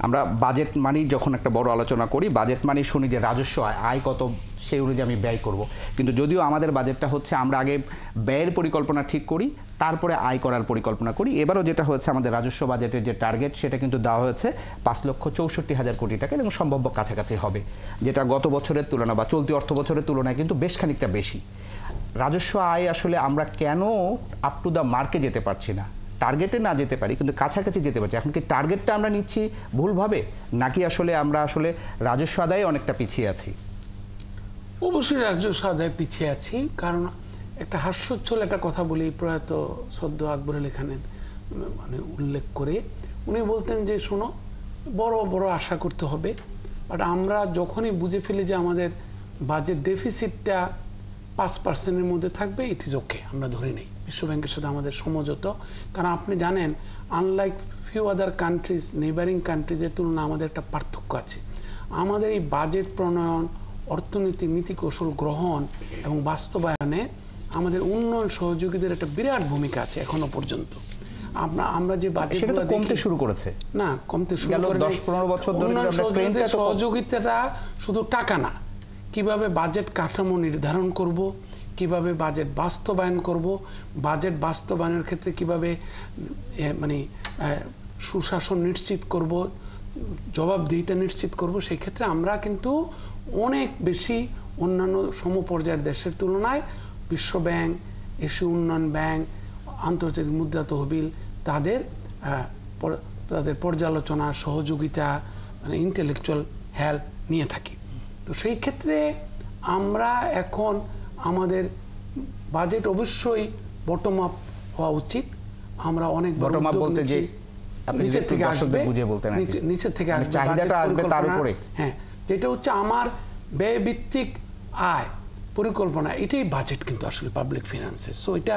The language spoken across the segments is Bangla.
আমরা বাজেট মানি যখন একটা বড় আলোচনা করি, বাজেট মানি শুনি যে রাজস্ব আয় কত, সেই অনুযায়ী আমি ব্যয় করব। কিন্তু যদিও আমাদের বাজেটটা হচ্ছে আমরা আগে ব্যয়ের পরিকল্পনা ঠিক করি, তারপরে আয় করার পরিকল্পনা করি। এবারও যেটা হচ্ছে আমাদের রাজস্ব বাজেটের যে টার্গেট, সেটা কিন্তু দেওয়া হয়েছে 5,64,000 কোটি টাকা এবং সম্ভাব্য কাছাকাছি হবে, যেটা গত বছরের তুলনা বা চলতি অর্থ বছরের তুলনায় কিন্তু বেশ খানিকটা বেশি। রাজস্ব আয় আসলে আমরা কেন আপ টু দ্য মার্কে যেতে পারছি না, টার্গেটে না যেতে পারি কিন্তু কাছাকাছি যেতে পারছি? এখন কি টার্গেটটা আমরা নিচ্ছি ভুলভাবে, নাকি আসলে আমরা রাজস্ব আদায়ে অনেকটা পিছিয়ে আছি? অবশ্যই রাজস্ব আদায়ে পিছিয়ে আছি, কারণ একটা হাস্যোচ্ছল একটা কথা বলি প্রয়াত সদ্য আকবর আলী খানের মানে উল্লেখ করে। উনি বলতেন যে শোনো, বড় বড় আশা করতে হবে, বাট আমরা যখনই বুঝে ফেলি যে আমাদের বাজেট ডেফিসিটটা 5%-এর মধ্যে থাকবে, ইট ইজ ওকে, আমরা ধরে নিই। বিশ্বব্যাংকের সাথে আমাদের সমঝোতা, কারণ আপনি জানেন unlike few other countries, neighbouring কান্ট্রিজের তুলনায় আমাদের একটা পার্থক্য আছে। আমাদের এই বাজেট প্রণয়ন, অর্থনৈতিক নীতি কৌশল গ্রহণ এবং বাস্তবায়নে আমাদের উন্নয়ন সহযোগীদের একটা বিরাট ভূমিকা আছে এখনো পর্যন্ত। আমরা যে বাজেট কমতে শুরু করেছে না, কমতে শুরু করে 10-15 বছর ধরে সহযোগিতাটা শুধু টাকা না, কিভাবে বাজেট কাঠামো নির্ধারণ করব, কিভাবে বাজেট বাস্তবায়ন করব, বাজেট বাস্তবায়নের ক্ষেত্রে কিভাবে মানে সুশাসন নিশ্চিত করব, জবাবদিহিতা নিশ্চিত করব, সেই ক্ষেত্রে আমরা কিন্তু অনেক বেশি অন্যান্য সমপর্যায়ের দেশের তুলনায় বিশ্বব্যাংক, এশীয় উন্নয়ন ব্যাংক, আন্তর্জাতিক মুদ্রা তহবিল তাদের পর্যালোচনা, সহযোগিতা, মানে ইন্টেলেকচুয়াল হেল্প নিয়ে থাকি। তো সেই ক্ষেত্রে আমরা এখন আমাদের বাজেট অবশ্যই বটম আপ হওয়া উচিত। আমরা অনেক বটম আপ বলতে যে নিচের থেকে আসবে, নিচের থেকে আসবে, চাহিদাটা আসবে তার উপরে। হ্যাঁ, যেটা হচ্ছে আমার ব্যয়ভিত্তিক আয় পরিকল্পনা, এটাই বাজেট কিন্তু আসলে পাবলিক ফিনান্সেস। সো এটা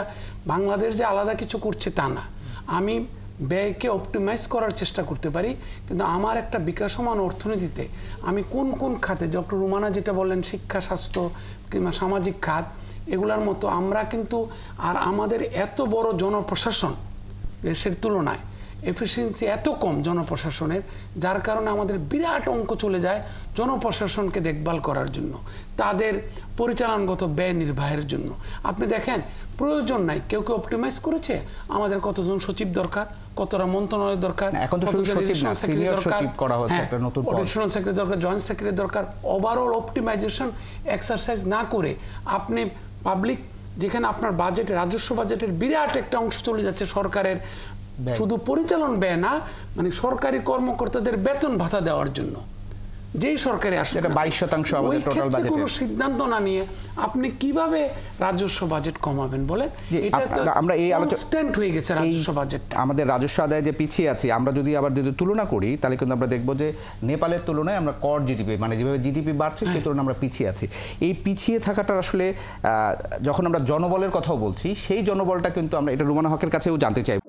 বাংলাদেশ যে আলাদা কিছু করছে তা না, আমি ব্যয়কে অপটিমাইজ করার চেষ্টা করতে পারি, কিন্তু আমার একটা বিকাশমান অর্থনীতিতে আমি কোন কোন খাতে, ডক্টর রুমানা যেটা বললেন শিক্ষা, স্বাস্থ্য কিংবা সামাজিক খাত, এগুলার মতো আমরা কিন্তু, আর আমাদের এত বড় জনপ্রশাসন দেশের তুলনায় এফিসিয়েন্সি এত কম জনপ্রশাসনের, যার কারণে আমাদের বিরাট অঙ্ক চলে যায় জনপ্রশাসনকে দেখভাল করার জন্য, তাদের পরিচালনগত ব্যয় নির্বাহের জন্য। আপনি দেখেন প্রয়োজন নাই, কেউ কেউ অপটিমাইজ করেছে আমাদের কতজন সচিব দরকার, কতটা মন্ত্রণালয় দরকার, অ্যাডিশনাল সেক্রেটারি দরকার, জয়েন্ট সেক্রেটারি দরকার। ওভারঅল অপটিমাইজেশন এক্সারসাইজ না করে আপনি পাবলিক, যেখানে আপনার বাজেটে, রাজস্ব বাজেটের বিরাট একটা অংশ চলে যাচ্ছে সরকারের শুধু পরিচালন ব্যয় না, মানে সরকারি কর্মকর্তাদের বেতন ভাতা দেওয়ার জন্য, যেই সরকারি আসলে 22% আমাদের টোটাল বাজেটের, কোনো সিদ্ধান্ত না নিয়ে আপনি কিভাবে রাজস্ব বাজেট কমাবেন বলেন? এটা তো আমরা এই কনস্ট্যান্ট হয়ে গেছে রাজস্ব বাজেটটা। আমাদের রাজস্ব আদায়ে যে পিছিয়ে আছি, আমরা যদি তুলনা করি, তাহলে কিন্তু আমরা দেখব যে নেপালের তুলনায় আমরা কর জিডিপি, মানে যেভাবে জিডিপি বাড়ছে সেই তুলনায় আমরা পিছিয়ে আছি। এই পিছিয়ে থাকাটা আসলে যখন আমরা জনবলের কথাও বলছি, সেই জনবলটা কিন্তু আমরা, এটা রুমানা হকের কাছেও জানতে চাই।